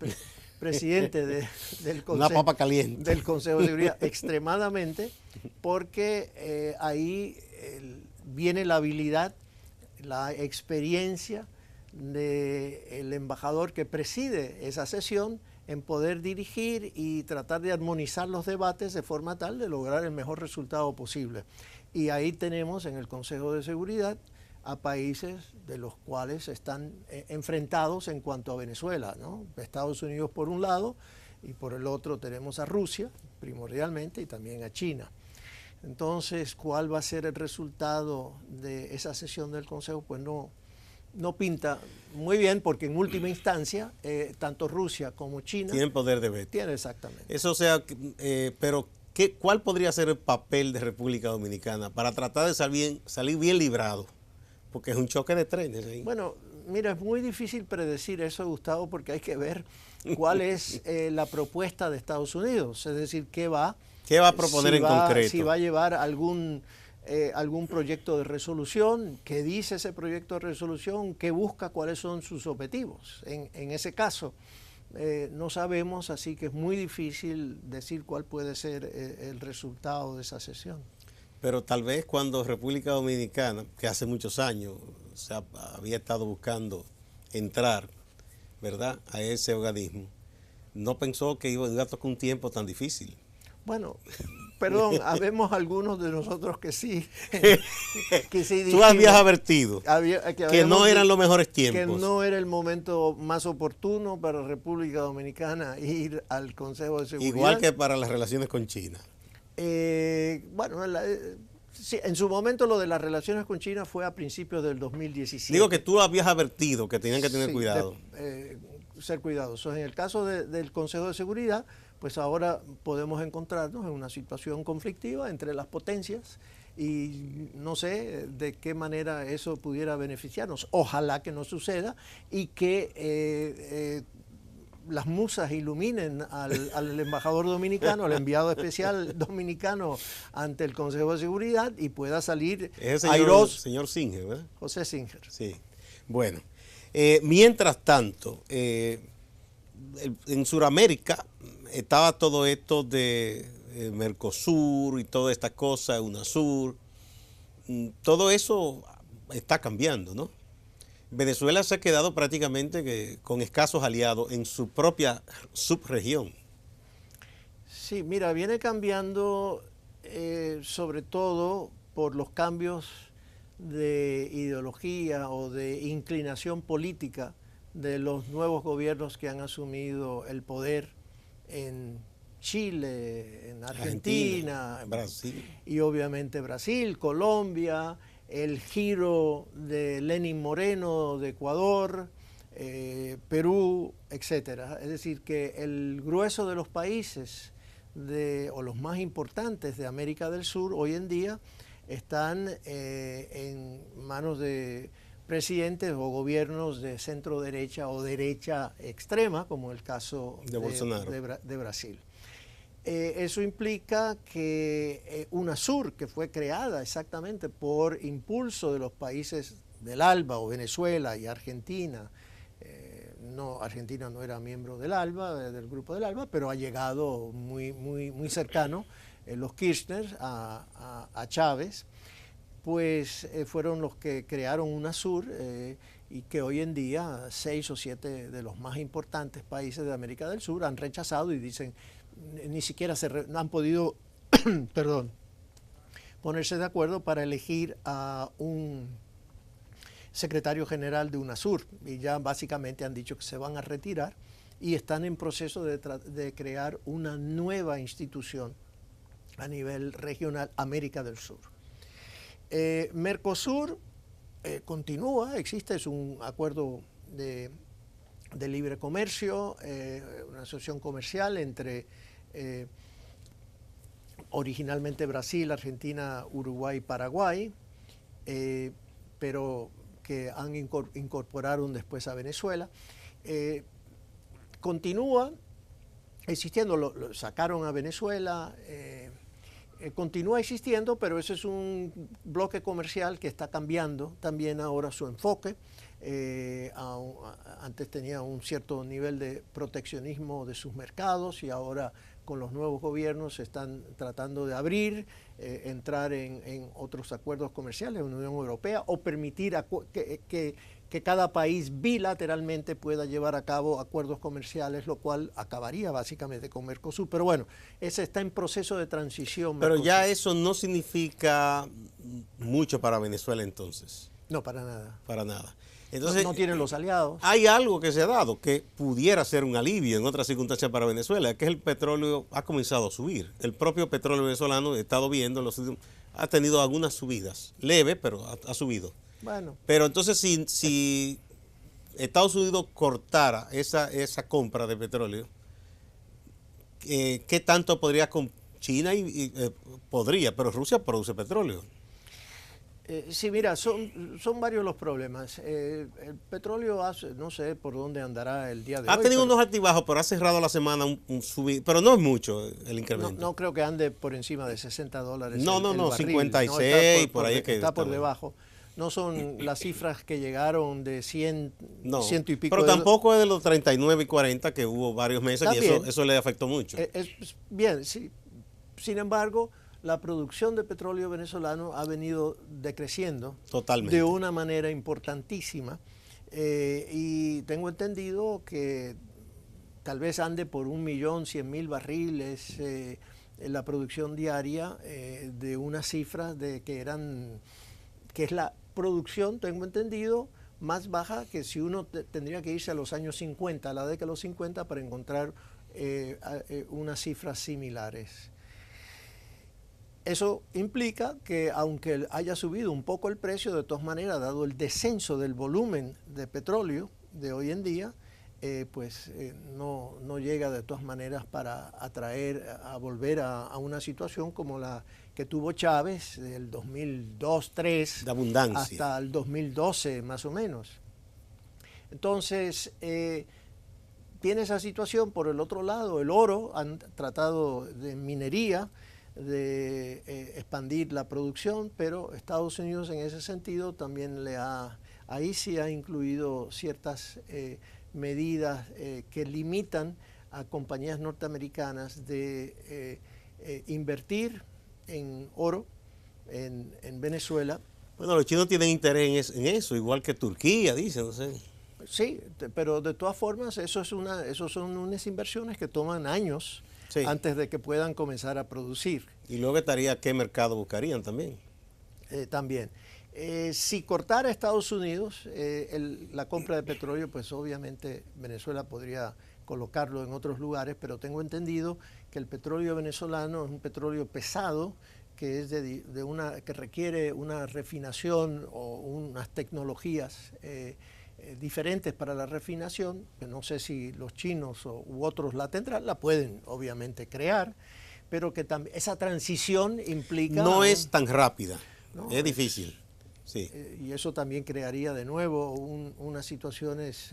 presidente del Consejo de Seguridad extremadamente, porque ahí viene la habilidad, la experiencia del embajador que preside esa sesión en poder dirigir y tratar de armonizar los debates de forma tal de lograr el mejor resultado posible. Y ahí tenemos en el Consejo de Seguridad a países de los cuales están enfrentados en cuanto a Venezuela, ¿no? Estados Unidos por un lado, y por el otro tenemos a Rusia, primordialmente, y también a China. Entonces, ¿cuál va a ser el resultado de esa sesión del Consejo? Pues no pinta muy bien, porque en última instancia, tanto Rusia como China tienen poder de veto. Tienen, exactamente. Eso, o sea, pero ¿cuál podría ser el papel de República Dominicana para tratar de salir bien librado? Porque es un choque de trenes ahí. Bueno, mira, es muy difícil predecir eso, Gustavo, porque hay que ver cuál es la propuesta de Estados Unidos. Es decir, ¿qué va a proponer en concreto? Si va a llevar algún proyecto de resolución, qué dice ese proyecto de resolución, qué busca, cuáles son sus objetivos. En ese caso, no sabemos, así que es muy difícil decir cuál puede ser el resultado de esa sesión. Pero tal vez cuando República Dominicana, que hace muchos años había estado buscando entrar, ¿verdad?, a ese organismo, no pensó que iba a tocar un tiempo tan difícil. Bueno, perdón, habemos algunos de nosotros que sí. Tú habías advertido que no eran los mejores tiempos. Que no era el momento más oportuno para República Dominicana ir al Consejo de Seguridad. Igual que para las relaciones con China. Bueno, sí, en su momento lo de las relaciones con China fue a principios del 2017. Digo que tú habías advertido que tenían que tener cuidado. Ser cuidadosos. En el caso del Consejo de Seguridad, pues ahora podemos encontrarnos en una situación conflictiva entre las potencias y no sé de qué manera eso pudiera beneficiarnos. Ojalá que no suceda y que las musas iluminen al embajador dominicano, al enviado especial dominicano ante el Consejo de Seguridad y pueda salir airoso. Señor Singer, ¿verdad? José Singer. Sí. Bueno, mientras tanto, en Sudamérica estaba todo esto de Mercosur y todas estas cosas, UNASUR. Todo eso está cambiando, ¿no? Venezuela se ha quedado prácticamente con escasos aliados en su propia subregión. Sí, mira, viene cambiando sobre todo por los cambios de ideología o de inclinación política de los nuevos gobiernos que han asumido el poder en Chile, en Argentina, Brasil. Y obviamente Brasil, Colombia, el giro de Lenín Moreno de Ecuador, Perú, etcétera. Es decir, que el grueso de los países o los más importantes de América del Sur hoy en día están en manos de presidentes o gobiernos de centro derecha o derecha extrema, como el caso de Bolsonaro, de Brasil. Eso implica que UNASUR, que fue creada exactamente por impulso de los países del ALBA o Venezuela y Argentina, Argentina no era miembro del ALBA, del grupo del ALBA, pero ha llegado muy cercano los Kirchner a Chávez, pues fueron los que crearon UNASUR y que hoy en día 6 o 7 de los más importantes países de América del Sur han rechazado y dicen, ni siquiera no han podido perdón, ponerse de acuerdo para elegir a un secretario general de UNASUR, y ya básicamente han dicho que se van a retirar y están en proceso de crear una nueva institución a nivel regional, América del Sur. Mercosur continúa, existe, es un acuerdo de libre comercio, una asociación comercial entre originalmente Brasil, Argentina, Uruguay y Paraguay, pero que incorporaron después a Venezuela. Continúa existiendo, lo sacaron a Venezuela, continúa existiendo, pero ese es un bloque comercial que está cambiando también ahora su enfoque. Antes tenía un cierto nivel de proteccionismo de sus mercados y ahora con los nuevos gobiernos están tratando de abrir, entrar en otros acuerdos comerciales en la Unión Europea o permitir que cada país bilateralmente pueda llevar a cabo acuerdos comerciales, lo cual acabaría básicamente con Mercosur. Pero bueno, ese está en proceso de transición. Pero Mercosur. ya eso no significa mucho para Venezuela entonces. No, para nada. Para nada. Entonces, no tienen los aliados. Hay algo que se ha dado que pudiera ser un alivio en otras circunstancias para Venezuela, que es el petróleo ha comenzado a subir. El propio petróleo venezolano, he estado viendo, ha tenido algunas subidas, leve, pero ha subido. Bueno. Pero entonces si Estados Unidos cortara esa compra de petróleo, ¿qué tanto podría con China? Podría, pero Rusia produce petróleo. Sí, mira, son varios los problemas. El petróleo no sé por dónde andará el día de hoy. Ha tenido unos altibajos, pero ha cerrado la semana un subir, pero no es mucho el incremento. No creo que ande por encima de $60. No, el barril. 56, por ahí es que está por debajo. No son las cifras que llegaron de 100 y pico. Pero tampoco es de los 39 y 40 que hubo varios meses también, y eso le afectó mucho. Bien, sí. Sin embargo, la producción de petróleo venezolano ha venido decreciendo totalmente de una manera importantísima y tengo entendido que tal vez ande por 1.100.000 barriles la producción diaria de unas cifras que es la producción, tengo entendido, más baja que si uno tendría que irse a los años 50, a la década de los 50 para encontrar unas cifras similares. Eso implica que aunque haya subido un poco el precio, de todas maneras, dado el descenso del volumen de petróleo de hoy en día, no llega de todas maneras para volver a una situación como la que tuvo Chávez del 2002-2003 de abundancia hasta el 2012 más o menos. Entonces, tiene esa situación. Por el otro lado, el oro, han tratado de minería, de expandir la producción, pero Estados Unidos en ese sentido también ahí sí ha incluido ciertas medidas que limitan a compañías norteamericanas de invertir en oro en Venezuela. Bueno, los chinos tienen interés en eso, igual que Turquía, dicen, no sé. Sí, pero de todas formas esos son unas inversiones que toman años. Sí. Antes de que puedan comenzar a producir. Y luego estaría qué mercado buscarían también. También. Si cortara Estados Unidos la compra de petróleo, pues obviamente Venezuela podría colocarlo en otros lugares, pero tengo entendido que el petróleo venezolano es un petróleo pesado, que es que requiere una refinación o unas tecnologías diferentes para la refinación, que no sé si los chinos u otros la tendrán, la pueden obviamente crear, pero que también esa transición implica... No es tan rápida, no, es difícil. Sí. Y eso también crearía de nuevo unas situaciones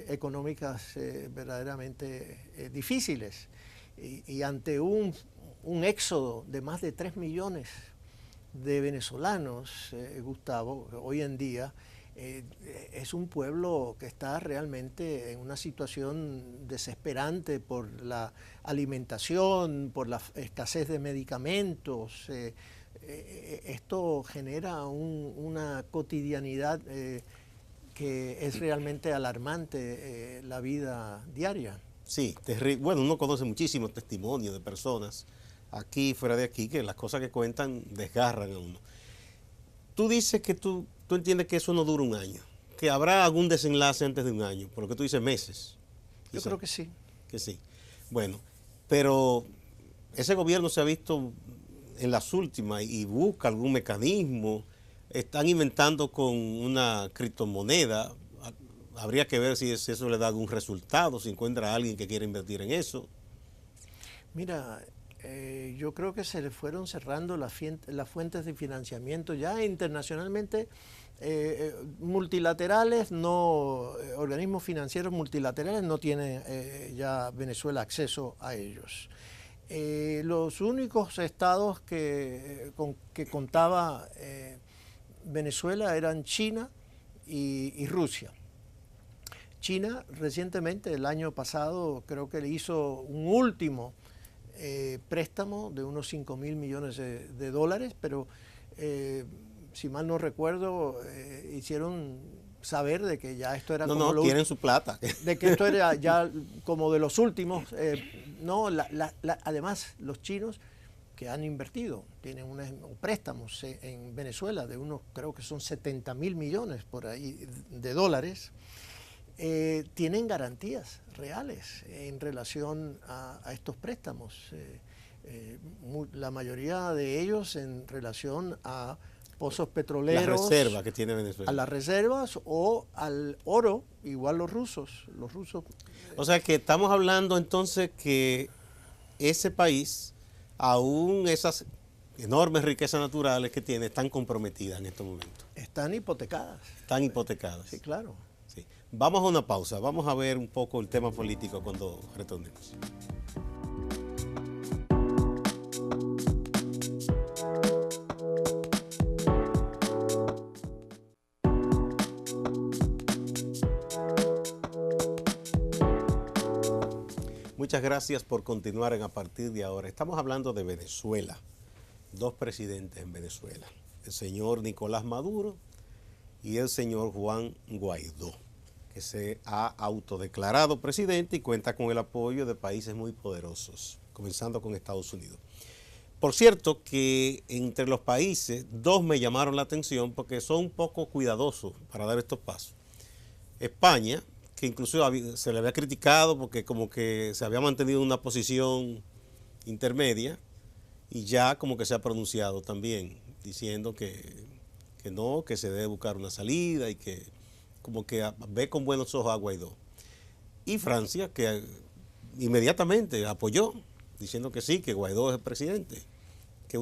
económicas verdaderamente difíciles. Y ante un éxodo de más de 3 millones de venezolanos, Gustavo, hoy en día, es un pueblo que está realmente en una situación desesperante por la alimentación, por la escasez de medicamentos. Esto genera una cotidianidad que es realmente alarmante, la vida diaria. Sí, terrible. Bueno, uno conoce muchísimos testimonios de personas aquí y fuera de aquí que las cosas que cuentan desgarran a uno. Tú dices que tú entiendes que eso no dura un año, que habrá algún desenlace antes de un año, por lo que tú dices meses. Yo creo que sí. Que sí. Bueno, pero ese gobierno se ha visto en las últimas y busca algún mecanismo. Están inventando con una criptomoneda. Habría que ver si eso le da algún resultado, si encuentra a alguien que quiera invertir en eso. Mira, yo creo que se le fueron cerrando las fuentes de financiamiento ya internacionalmente, multilaterales, organismos financieros multilaterales no tiene ya Venezuela acceso a ellos. Los únicos estados que contaba Venezuela eran China y Rusia. China recientemente, el año pasado, creo que le hizo un último préstamo de unos 5.000 millones de dólares, pero si mal no recuerdo, hicieron saber de que ya esto era quieren su plata. De que esto era ya como de los últimos. Además, los chinos que han invertido, tienen unos préstamos en Venezuela de unos, creo que son 70.000 millones por ahí de dólares, tienen garantías reales en relación a estos préstamos. La mayoría de ellos en relación a pozos petroleros, la reserva que tiene Venezuela, a las reservas o al oro, igual los rusos. O sea que estamos hablando entonces que ese país, aún esas enormes riquezas naturales que tiene, están comprometidas en estos momentos. Están hipotecadas. Están hipotecadas. Sí, claro. Sí. Vamos a una pausa, vamos a ver un poco el tema político cuando retornemos. Muchas gracias por continuar a partir de ahora. Estamos hablando de Venezuela, dos presidentes en Venezuela, el señor Nicolás Maduro y el señor Juan Guaidó, que se ha autodeclarado presidente y cuenta con el apoyo de países muy poderosos, comenzando con Estados Unidos. Por cierto que entre los países, dos me llamaron la atención porque son un poco cuidadosos para dar estos pasos. España, que incluso se le había criticado porque como que se había mantenido en una posición intermedia y ya como que se ha pronunciado también, diciendo que no, que se debe buscar una salida y que como que ve con buenos ojos a Guaidó. Y Francia, que inmediatamente apoyó, diciendo que sí, que Guaidó es el presidente. Que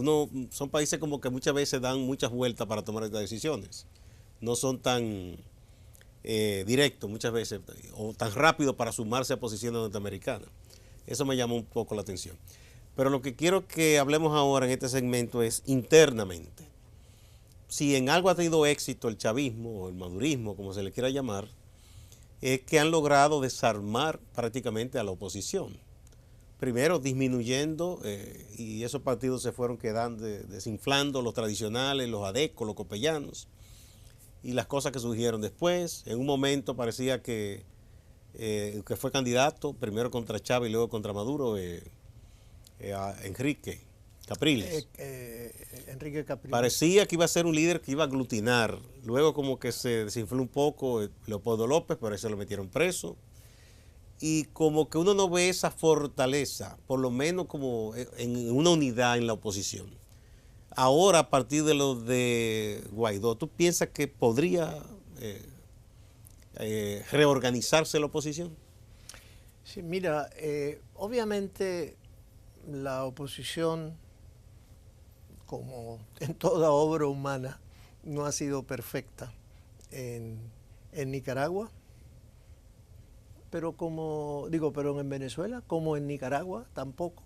son países como que muchas veces dan muchas vueltas para tomar estas decisiones. No son tan directos muchas veces, o tan rápidos para sumarse a posiciones norteamericanas. Eso me llamó un poco la atención. Pero lo que quiero que hablemos ahora en este segmento es internamente. Si en algo ha tenido éxito el chavismo o el madurismo, como se le quiera llamar, es que han logrado desarmar prácticamente a la oposición. Primero disminuyendo, y esos partidos se fueron quedando, desinflando los tradicionales, los adecos, los copellanos, y las cosas que surgieron después. En un momento parecía que fue candidato, primero contra Chávez y luego contra Maduro, a Enrique Capriles. Enrique Capriles. Parecía que iba a ser un líder que iba a aglutinar. Luego como que se desinfló un poco Leopoldo López, por eso lo metieron preso. y como que uno no ve esa fortaleza, por lo menos como en una unidad en la oposición. Ahora, a partir de lo de Guaidó, ¿tú piensas que podría reorganizarse la oposición? Sí, mira, obviamente la oposición, como en toda obra humana, no ha sido perfecta en Nicaragua, pero pero en Venezuela, como en Nicaragua, tampoco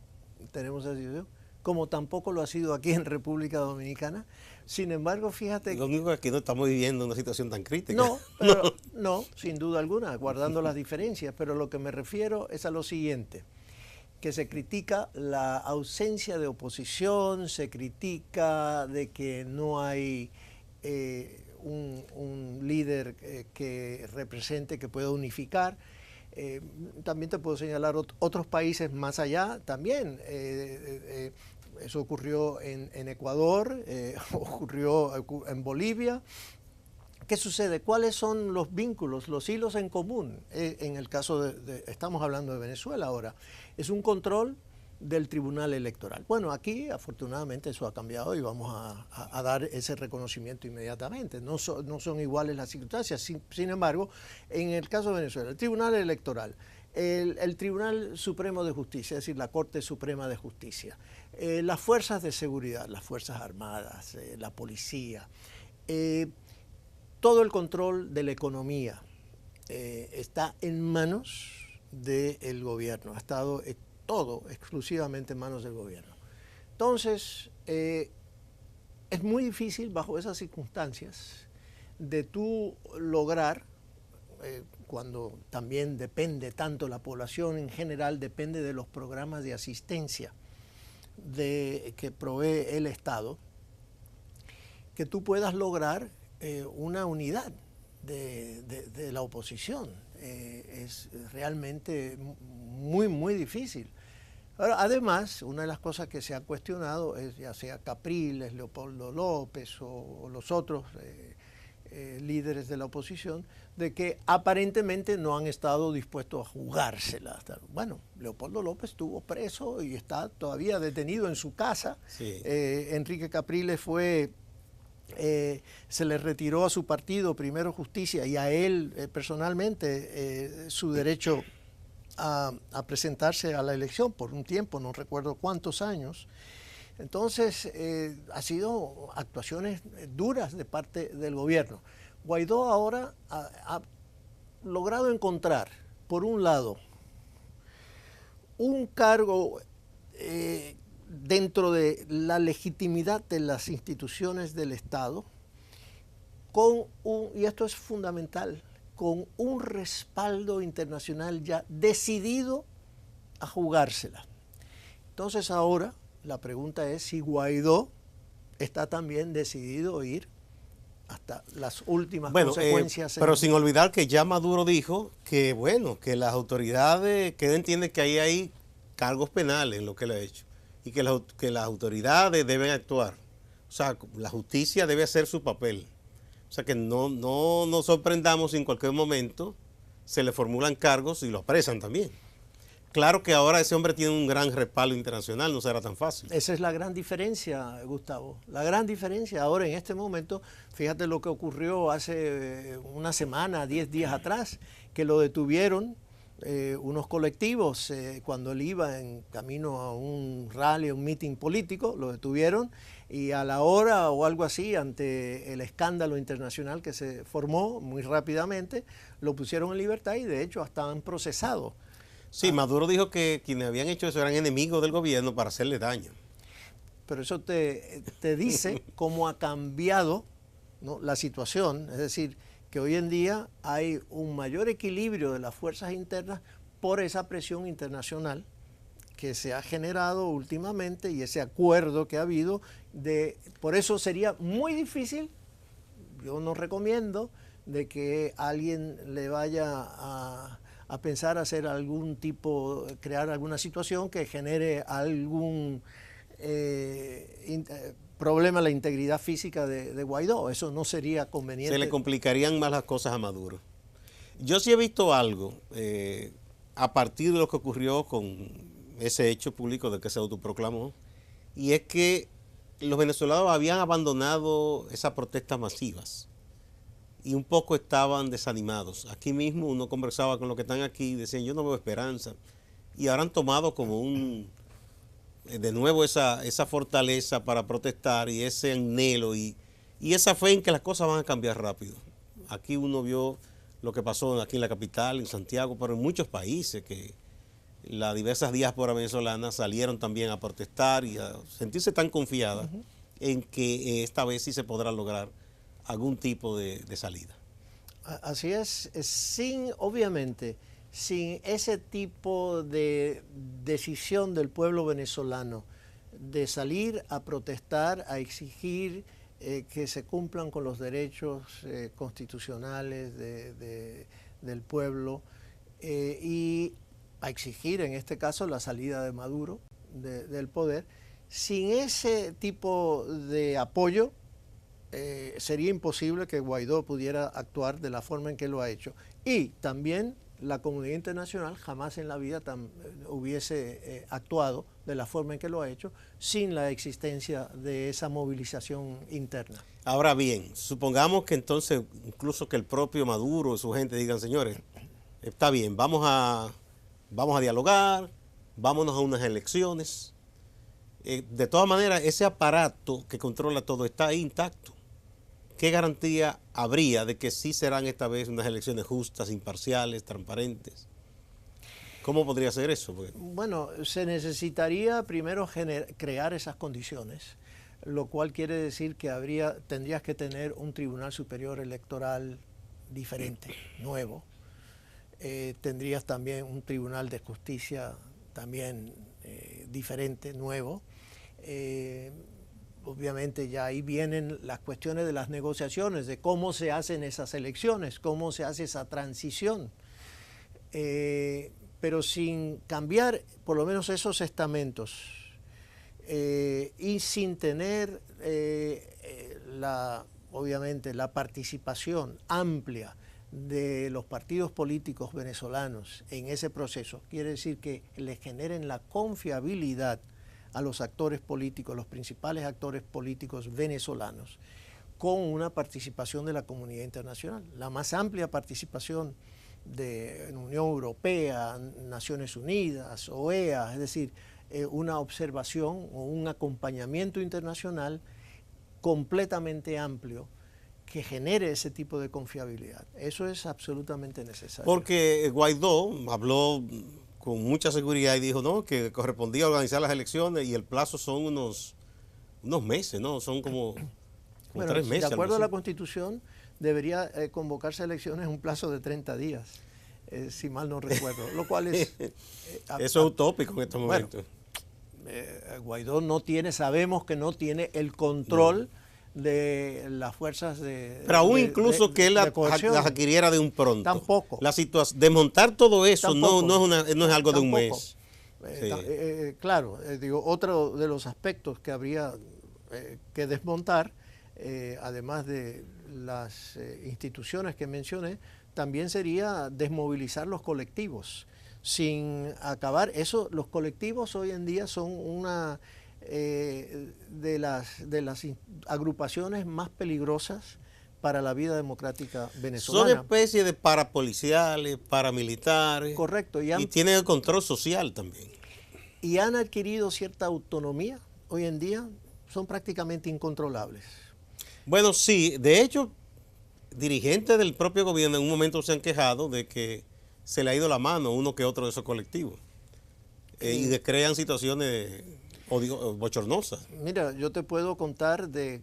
tenemos esa situación, como tampoco lo ha sido aquí en República Dominicana. Sin embargo, fíjate... Lo único es que no estamos viviendo una situación tan crítica. No, pero no, sin duda alguna, guardando las diferencias, pero lo que me refiero es a lo siguiente, que se critica la ausencia de oposición, se critica de que no hay un líder que represente, que pueda unificar. También te puedo señalar otros países más allá también. Eso ocurrió en Ecuador, ocurrió en Bolivia. ¿Qué sucede? ¿Cuáles son los vínculos, los hilos en común? En el caso estamos hablando de Venezuela ahora, es un control del Tribunal Electoral. Bueno, aquí afortunadamente eso ha cambiado y vamos a dar ese reconocimiento inmediatamente. No son iguales las circunstancias. Sin embargo, en el caso de Venezuela, el Tribunal Electoral, el Tribunal Supremo de Justicia, es decir, la Corte Suprema de Justicia, las fuerzas de seguridad, las Fuerzas Armadas, la policía, todo el control de la economía está en manos del gobierno, ha estado todo exclusivamente en manos del gobierno. Entonces, es muy difícil bajo esas circunstancias de tú lograr, cuando también depende tanto la población en general, depende de los programas de asistencia que provee el Estado, que tú puedas lograr una unidad de la oposición. Es realmente muy, muy difícil. Ahora, además, una de las cosas que se ha cuestionado es, ya sea Capriles, Leopoldo López o los otros líderes de la oposición, de que aparentemente no han estado dispuestos a jugársela. Bueno, Leopoldo López estuvo preso y está todavía detenido en su casa. Sí. Enrique Capriles se le retiró a su partido, Primero Justicia, y a él personalmente su derecho a presentarse a la elección por un tiempo, no recuerdo cuántos años. Entonces, ha sido actuaciones duras de parte del gobierno. Guaidó ahora ha logrado encontrar, por un lado, un cargo dentro de la legitimidad de las instituciones del Estado, y esto es fundamental, con un respaldo internacional ya decidido a jugársela. Entonces ahora la pregunta es si Guaidó está también decidido a ir hasta las últimas consecuencias. Pero sin olvidar que ya Maduro dijo que, bueno, que las autoridades, que él entiende que ahí hay cargos penales en lo que le ha hecho y que las autoridades deben actuar. O sea, la justicia debe hacer su papel. O sea, que no nos sorprendamos si en cualquier momento se le formulan cargos y lo apresan también. Claro que ahora ese hombre tiene un gran respaldo internacional, no será tan fácil. Esa es la gran diferencia, Gustavo. La gran diferencia ahora en este momento, fíjate lo que ocurrió hace una semana, 10 días atrás, que lo detuvieron unos colectivos cuando él iba en camino a un rally, a un meeting político, lo detuvieron y a la hora o algo así, ante el escándalo internacional que se formó muy rápidamente, lo pusieron en libertad y de hecho hasta han procesado. Sí, Maduro dijo que quienes habían hecho eso eran enemigos del gobierno para hacerle daño. Pero eso te dice cómo ha cambiado, ¿no?, la situación. Es decir, que hoy en día hay un mayor equilibrio de las fuerzas internas por esa presión internacional que se ha generado últimamente y ese acuerdo que ha habido. Por eso sería muy difícil, yo no recomiendo, de que alguien le vaya a pensar hacer algún tipo, crear alguna situación que genere algún problema a la integridad física de Guaidó. Eso no sería conveniente. Se le complicarían más las cosas a Maduro. Yo sí he visto algo a partir de lo que ocurrió con ese hecho público de que se autoproclamó, y es que los venezolanos habían abandonado esas protestas masivas y un poco estaban desanimados. Aquí mismo uno conversaba con los que están aquí y decían, yo no veo esperanza. Y ahora han tomado como de nuevo esa fortaleza para protestar y ese anhelo y esa fe en que las cosas van a cambiar rápido. Aquí uno vio lo que pasó aquí en la capital, en Santiago, pero en muchos países que las diversas diásporas venezolanas salieron también a protestar y a sentirse tan confiadas en que esta vez sí se podrá lograr algún tipo de salida. Así es, obviamente, sin ese tipo de decisión del pueblo venezolano de salir a protestar, a exigir que se cumplan con los derechos constitucionales del pueblo y a exigir en este caso la salida de Maduro del poder, sin ese tipo de apoyo sería imposible que Guaidó pudiera actuar de la forma en que lo ha hecho. Y también la comunidad internacional jamás en la vida hubiese actuado de la forma en que lo ha hecho sin la existencia de esa movilización interna. Ahora bien, supongamos que entonces incluso que el propio Maduro y su gente digan, señores, está bien, vamos a dialogar, vámonos a unas elecciones. De todas maneras, ese aparato que controla todo está ahí intacto. ¿Qué garantía habría de que sí serán esta vez unas elecciones justas, imparciales, transparentes? ¿Cómo podría ser eso? Bueno, se necesitaría primero crear esas condiciones, lo cual quiere decir que tendrías que tener un Tribunal Superior Electoral diferente, nuevo. Tendrías también un Tribunal de Justicia también diferente, nuevo. Obviamente ya ahí vienen las cuestiones de las negociaciones, de cómo se hacen esas elecciones, cómo se hace esa transición. Pero sin cambiar por lo menos esos estamentos y sin tener obviamente la participación amplia de los partidos políticos venezolanos en ese proceso, quiere decir que les generen la confiabilidad a los actores políticos, los principales actores políticos venezolanos, con una participación de la comunidad internacional, la más amplia participación de la Unión Europea, Naciones Unidas, OEA, es decir, una observación o un acompañamiento internacional completamente amplio que genere ese tipo de confiabilidad. Eso es absolutamente necesario. Porque Guaidó habló con mucha seguridad y dijo no, que correspondía organizar las elecciones y el plazo son unos meses, ¿no? Son como 3 meses. De acuerdo a la Constitución, debería convocarse elecciones en un plazo de 30 días, si mal no recuerdo, lo cual es... Eso es utópico en estos momentos. Guaidó sabemos que no tiene el control de las fuerzas de... Pero aún incluso que él las adquiriera de un pronto. Tampoco. La situación, desmontar todo eso no es algo de un mes. Claro, digo, otro de los aspectos que habría que desmontar, además de las instituciones que mencioné, también sería desmovilizar los colectivos, sin acabar. Los colectivos hoy en día son una de las agrupaciones más peligrosas para la vida democrática venezolana. Son especies de parapoliciales, paramilitares. Correcto. Y tienen el control social también. Y han adquirido cierta autonomía. Hoy en día son prácticamente incontrolables. Bueno, sí. De hecho, dirigentes del propio gobierno en un momento se han quejado de que se le ha ido la mano a uno que otro de esos colectivos. Y crean situaciones bochornosas. Mira, yo te puedo contar de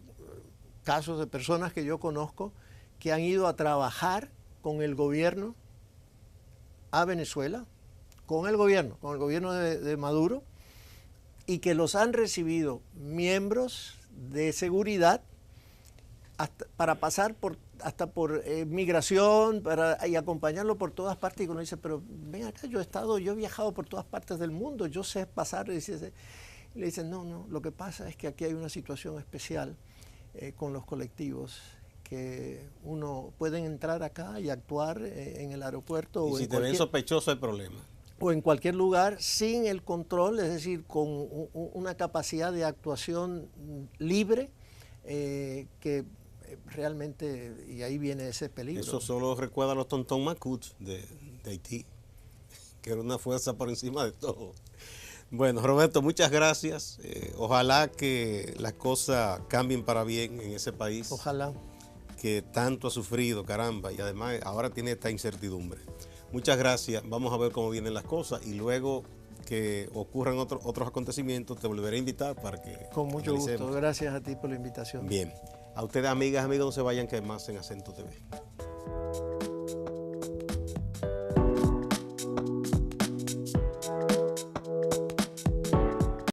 casos de personas que yo conozco que han ido a trabajar con el gobierno a Venezuela, con el gobierno de Maduro, y que los han recibido miembros de seguridad para pasar hasta por migración y acompañarlo por todas partes. Y uno dice, pero ven acá, yo he viajado por todas partes del mundo, yo sé pasar. Y le dicen, no, lo que pasa es que aquí hay una situación especial con los colectivos, que uno pueden entrar acá y actuar en el aeropuerto. Y si te ven sospechoso hay problema. o en cualquier lugar sin el control, es decir, con una capacidad de actuación libre que realmente, y ahí viene ese peligro. Eso solo recuerda a los Tonton Macoutes de Haití, que era una fuerza por encima de todo. Bueno, Roberto, muchas gracias. Ojalá que las cosas cambien para bien en ese país. Ojalá. Que tanto ha sufrido, caramba, y además ahora tiene esta incertidumbre. Muchas gracias. Vamos a ver cómo vienen las cosas y luego que ocurran otros acontecimientos te volveré a invitar para que... Con mucho gusto. Gracias a ti por la invitación. Bien. A ustedes, amigas, amigos, no se vayan, que hay más en Acento TV.